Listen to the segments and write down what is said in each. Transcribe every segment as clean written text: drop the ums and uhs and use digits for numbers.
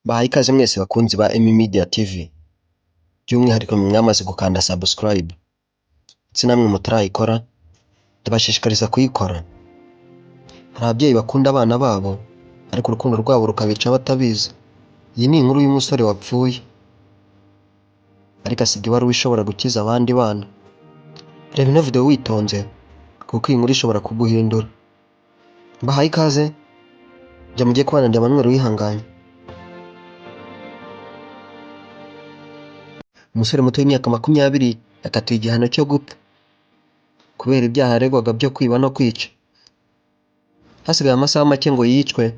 Bahaye ikaze mwese bakunzi ba Emmy Media TV, by'umwihariko mwamaze gukanda subscribe ndetse namwe mutarayikora ndabashishikariza kuyikora. Hari ababyeyi bakunda abana babo ariko urukundo rwabo rukabica batabizi. Iyi ni inkuru y'umusore wapfuye ariko asiga ibaruwa ishobora gukiza abandi bana. Reba ino video witonze kuko iyi nkuru ishobora kuguhindura. Bahaye ikaze, jya mujye kubana na Emmanuel Uwihanganye. Umusore muto w'imyaka 20 yakatiwe igihano cyo gupfa kubera ibyaha aregwaga byo kwiba no kwica. Hasigaye amasaha make ngo yicwe,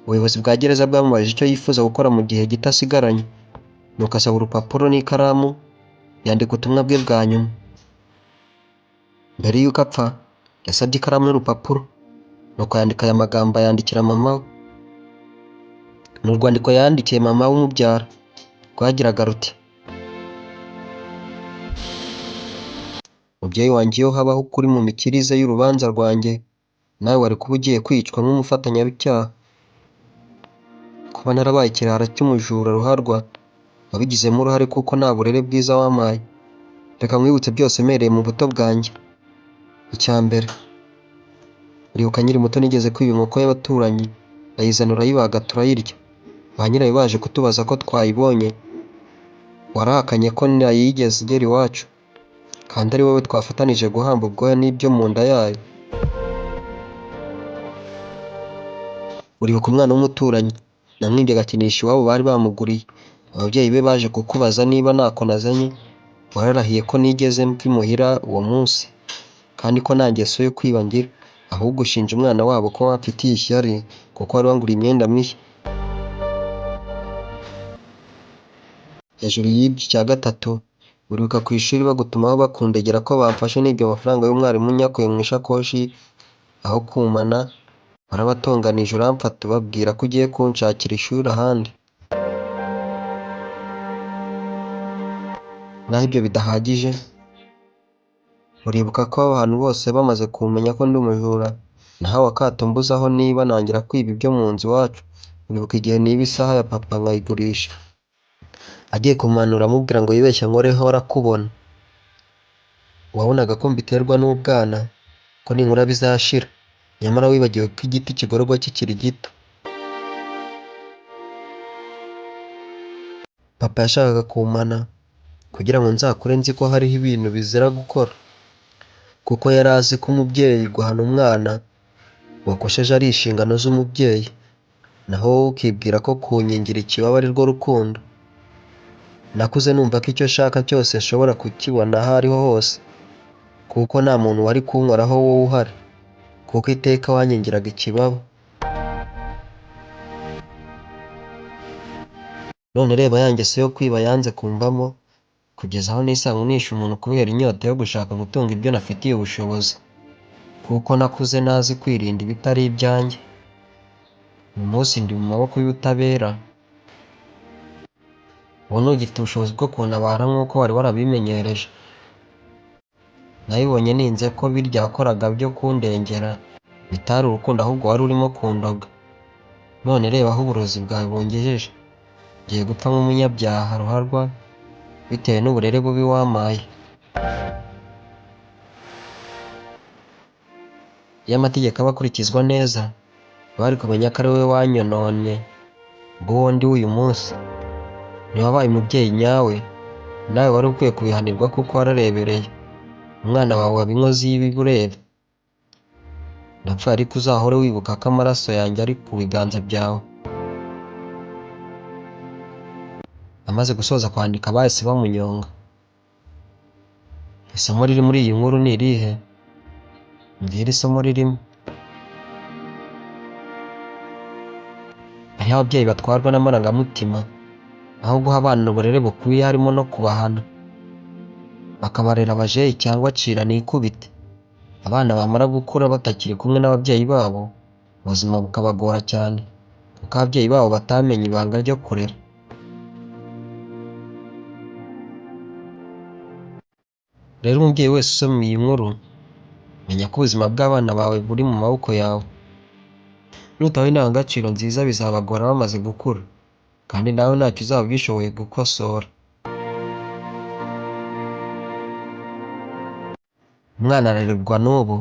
ubuyobozi bwa gereza bwamubajije icyo yifuza gukora mu gihe gito asigaranye, nuko asaba urupapuro n'ikaramu yandika ubutumwa bwe bwa nyuma. Mbere y'uko apfa yasabye ikaramu n'urupapuro, nuko yandika aya magambo yandikira mama we. Ni urwandiko yandikiye mama w'umubyara, rwagiraga ruti: mubyeyi wanjye, iyo habaho ukuri mu mikirize y'urubanza rwanjye, nawe wari kuba ugiye kwicwa nk'umufatanyabyaha. Kuba narabaye ikirara cy'umujura ruharwa wabigizemo uruhare kuko nta burere bwiza wampaye. Reka nkwibutse byose mpereye mu buto bwanjye. Icya mbere, uribuka nkiri muto nigeze kwiba inkoko y'abaturanyi, ndayizana urayibaga turayirya. Ba nyirayo baje kutubaza ko twayibonye, warahakanye ko ntayigeze igera iwacu kandi ari wowe twafatanije guhamba ubwoya n'ibyo mu nda yayo. Uribuka umwana w'umuturanyi namwibye agakinisha iwabo bari bamuguriye, ababyeyi be baje kukubaza niba ntako nazanye, wararahiye ko nigeze mva imuhira uwo munsi kandi ko nta ngeso yo kwiba ngira, ahubwo ushinja umwana wabo ko wamfitiye ishyari kuko wari wanguriye imyenda mishya. Hejuru y'ibyo, icya gatatu, uribuka ku ishuri bagutumaho bakundegera ko bamfashe n'ibyo amafaranga y'umwarimu nyakuye mu ishakoshi, aho kumana warabatonganije uramfata ubabwira ko ugiye kunshakira ishuri ahandi. Naho ibyo bidahagije, uribuka ko abantu bose bamaze kumenya ko ndi umujura, nahawe akato mbuzaho niba nangira kwiba ibyo mu nzu iwacu. Uribuka igihe niba isaha ya papa nkayigurisha, agiye kumanura amubwira ngo yibeshya nkoreho arakubona. Wabonaga ko mbiterwa n'ubwana, ko ninkura bizashira, nyamara wibagiwe ko igiti kigororwa kikiri gito. Papa yashakaga kumana kugira ngo nzakure nzi ko hariho ibintu bizira gukora, kuko yari azi ko umubyeyi guhana umwana wakosheje ari inshingano z'umubyeyi, naho wowe ukibwira ko kunkingira ikibaba ari rwo rukundo. Nakuze numva ko icyo nshaka cyose nshobora kukibona aho ariho hose, kuko nta muntu wari kunkoraho wowe uhari, kuko iteka wankingiraga ikibaba. None reba ya ngeso yo kwiba yanze kumvamo, kugeza aho nisanga nishe umuntu kubera inyota yo gushaka gutunga ibyo nafitiye ubushobozi, kuko nakuze nazi kwirinda ibitari ibyanjye. Uyu munsi ndi mu maboko y'ubutabera, ubu ntugifite ubushobozi bwo kuntabara nk'uko wari warabimenyereje. Nabibonye ninze ko birya wakoraga byo kundengera bitari urukundo ahubwo wari urimo kundoga. None reba aho uburozi bwawe bungejeje, ngiye gupfa nk'umunyabyaha ruharwa bitewe n'uburere bubi wampaye. Iyo amategeko aba akurikizwa neza, bari kumenya ko ari wowe wanyononye bw'uwo ndi w'uyu munsi. Ntiwabaye umubyeyi nyawe, nawe wari ukwiye kubihanirwa kuko wararebereye umwana wawe waba inkozi y'ibibi ureba. Ndapfa ariko uzahore wibuka ko amaraso yanjye ari ku biganza byawe. Amaze gusoza kwandika bahise bamunyonga. Isomo riri muri iyi nkuru ni irihe? Mbwira isomo ririmo. Hariho ababyeyi batwarwa n'amarangamutima aho guha abana uburere bukwiye, harimo no kubahana, bakabarera bajeyi cyangwa acira nikubite. Abana bamara gukura batakiri kumwe n'ababyeyi babo, ubuzima bukabagora cyane kuko ababyeyi babo batamenye ibanga ryo kurera. Rero umubyeyi wese usoma iyi nkuru, menya ko ubuzima bw'abana bawe buri mu maboko yawe. Nutabaha indangagaciro nziza bizabagora bamaze gukura. kandi nawe ntacyo uzaba ugishoboye gukosora. Umwana arererwa n'ubu,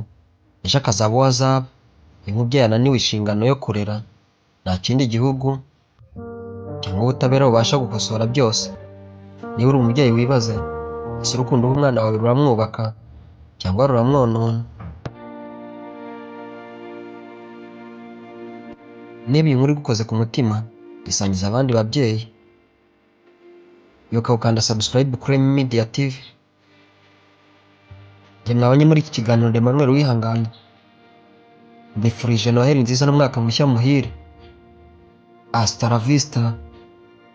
ejo akazaba uwo azaba. Iyo umubyeyi ananiwe inshingano yo kurera, nta kindi gihugu cyangwa ubutabera bubasha gukosora byose. Niba uri umubyeyi wibaze, ese urukundo rw'umwana wawe ruramwubaka cyangwa ruramwonona? Niba iyi nkuru igukoze ku mutima, isangiza abandi babyeyi. Ibuka gukanda subscribe kuri Remy Media TV. Njye mwabonye muri iki kiganiro ndi Emmanuel Uwihanganye. Mbifurije Noheli nziza n'umwaka mushya muhire. Hasta la vista.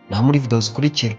Naho muri video zikurikira.